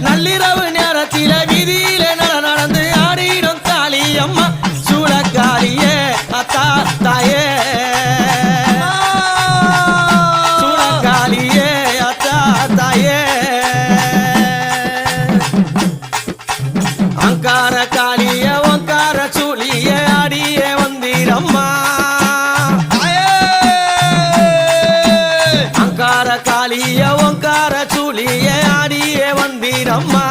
நள்ளிரவு நேரத்தில வீதியில நடந்து ஆடிடும் காளி அம்மா சூளக்காளியே அத்தா தாயே சூளக்காளியே அத்தா தாயே அங்கார காளிய ஓங்கார சூழிய ஆடியே வந்திரம்மா அங்கார காளிய ஓங்கார சூழிய ஆடியே வந்திரம்மா